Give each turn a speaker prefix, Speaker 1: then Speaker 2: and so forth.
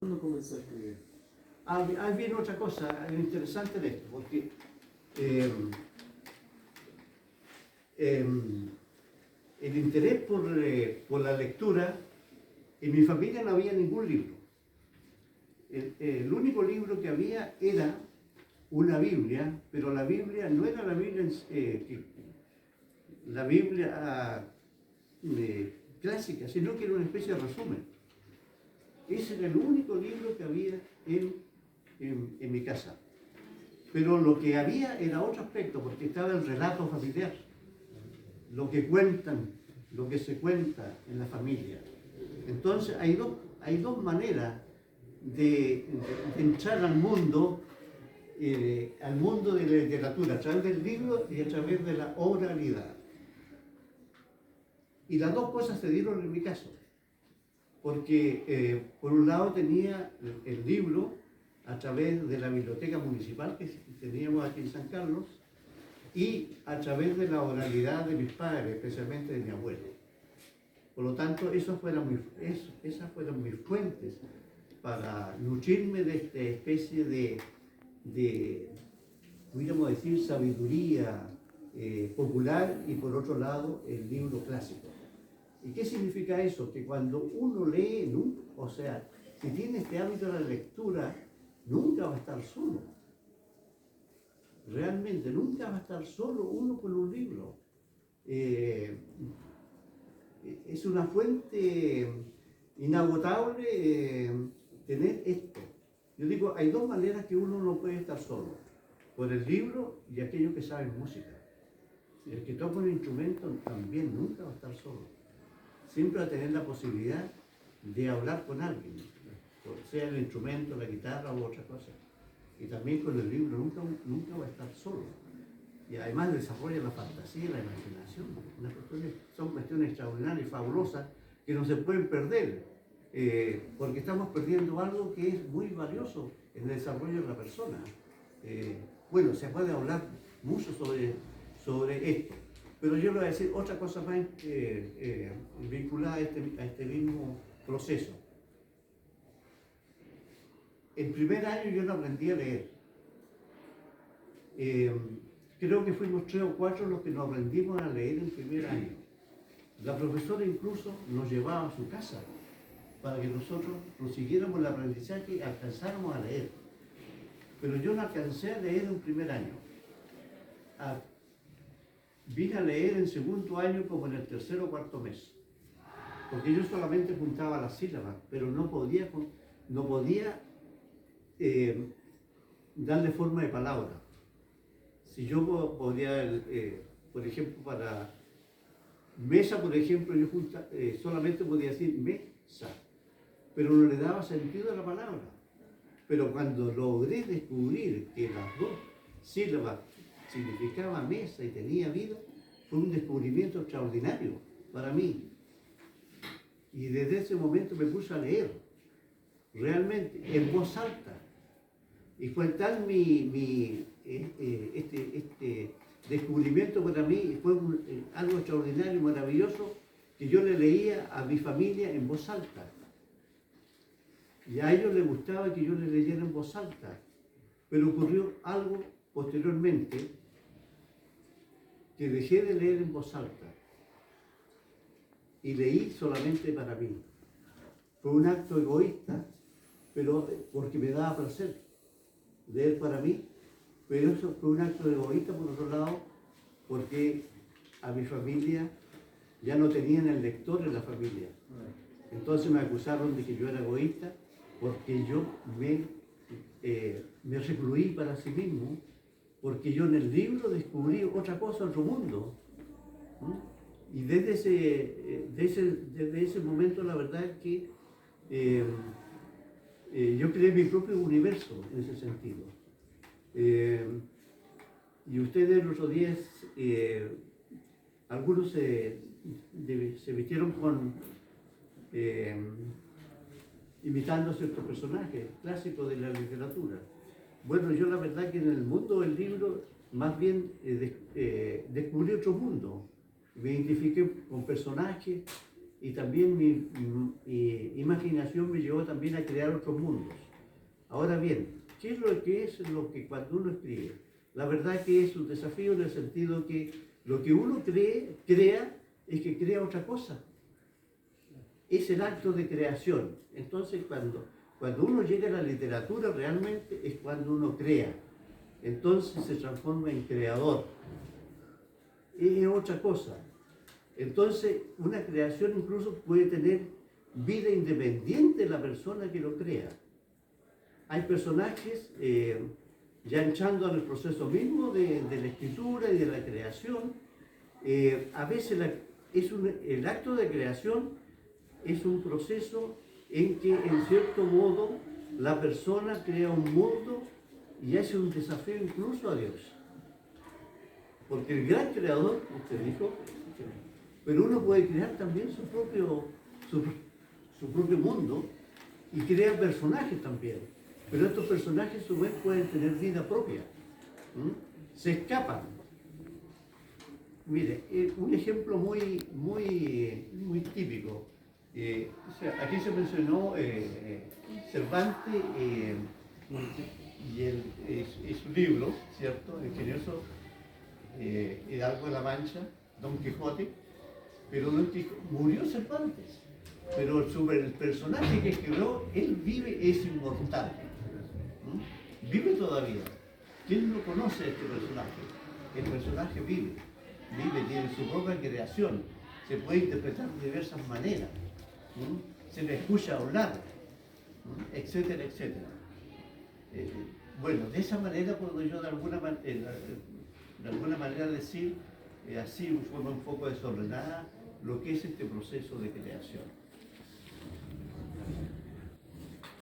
Speaker 1: ¿Cuándo comenzó a escribir?
Speaker 2: Ahí viene otra cosa interesante de esto, porque el interés por la lectura, en mi familia no había ningún libro. El único libro que había era una Biblia, pero la Biblia no era la Biblia, la Biblia clásica, sino que era una especie de resumen. Ese era el único libro que había en mi casa. Pero lo que había era otro aspecto, porque estaba el relato familiar, lo que cuentan, lo que se cuenta en la familia. Entonces hay dos maneras de entrar al mundo de la literatura, a través del libro y a través de la oralidad. Y las dos cosas se dieron en mi caso, porque por un lado tenía el libro a través de la biblioteca municipal que teníamos aquí en San Carlos y a través de la oralidad de mis padres, especialmente de mi abuelo. Por lo tanto, esas fueron mis fuentes para nutrirme de esta especie de podríamos decir, sabiduría popular y por otro lado el libro clásico. ¿Y qué significa eso? Que cuando uno lee, o sea, si tiene este hábito de la lectura, nunca va a estar solo. Realmente, nunca va a estar solo uno con un libro. Es una fuente inagotable tener esto. Yo digo, hay dos maneras que uno no puede estar solo. Por el libro y aquellos que saben música. El que toca un instrumento también nunca va a estar solo. Siempre va a tener la posibilidad de hablar con alguien, sea el instrumento, la guitarra u otra cosa. Y también con el libro nunca va a estar solo. Y además desarrolla la fantasía, la imaginación. Son cuestiones extraordinarias y fabulosas que no se pueden perder, porque estamos perdiendo algo que es muy valioso en el desarrollo de la persona. Bueno, se puede hablar mucho sobre esto, pero yo le voy a decir otra cosa más vinculada a este mismo proceso. El primer año yo no aprendí a leer. Creo que fuimos 3 o 4 los que nos aprendimos a leer el primer año. La profesora incluso nos llevaba a su casa para que nosotros prosiguiéramos el aprendizaje y alcanzáramos a leer. Pero yo no alcancé a leer en primer año. Vine a leer en segundo año como en el tercer o cuarto mes. Porque yo solamente juntaba las sílabas, pero no podía darle forma de palabra. Si yo podía, por ejemplo, para mesa, por ejemplo, yo solamente podía decir mesa, pero no le daba sentido a la palabra. Pero cuando logré descubrir que las dos sílabas significaban mesa y tenía vida, fue un descubrimiento extraordinario para mí. Y desde ese momento me puse a leer, realmente, en voz alta. Y fue tal este descubrimiento para mí, fue algo extraordinario, maravilloso, que yo le leía a mi familia en voz alta. Y a ellos les gustaba que yo les leyera en voz alta. Pero ocurrió algo posteriormente, que dejé de leer en voz alta y leí solamente para mí. Fue un acto egoísta, pero porque me daba placer leer para mí, pero eso fue un acto egoísta por otro lado, porque a mi familia ya no tenían el lector en la familia. Entonces me acusaron de que yo era egoísta porque yo me recluí para sí mismo, porque yo en el libro descubrí otra cosa, otro mundo. Y desde ese momento la verdad es que yo creé mi propio universo en ese sentido. Y ustedes el otro día, algunos se vistieron imitando a ciertos personajes clásicos de la literatura. Bueno, yo la verdad que en el mundo del libro más bien descubrí otro mundo. Me identifiqué con personajes y también mi imaginación me llevó también a crear otros mundos. Ahora bien, ¿qué es lo que cuando uno escribe? La verdad que es un desafío en el sentido que lo que uno crea es que crea otra cosa. Es el acto de creación. Entonces, cuando uno llega a la literatura, realmente es cuando uno crea. Entonces se transforma en creador. Es otra cosa. Entonces, una creación incluso puede tener vida independiente de la persona que lo crea. Hay personajes, ya entrando en el proceso mismo de la escritura y de la creación, a veces el acto de creación es un proceso en que, en cierto modo, la persona crea un mundo y hace un desafío incluso a Dios. Porque el gran creador, usted dijo, pero uno puede crear también su propio mundo y crear personajes también. Pero estos personajes a su vez pueden tener vida propia. Se escapan. Mire, un ejemplo muy típico. Aquí se mencionó Cervantes y su libro, ¿cierto? El ingenioso Hidalgo de la Mancha, Don Quijote, pero Don Quijote murió Cervantes, pero sobre el personaje que creó, él vive, es inmortal. Vive todavía. ¿Quién no conoce a este personaje? El personaje vive, tiene su propia creación, se puede interpretar de diversas maneras, se le escucha hablar, etcétera, etcétera. Bueno, de esa manera puedo yo de alguna manera decir, así de forma un poco desordenada, lo que es este proceso de creación.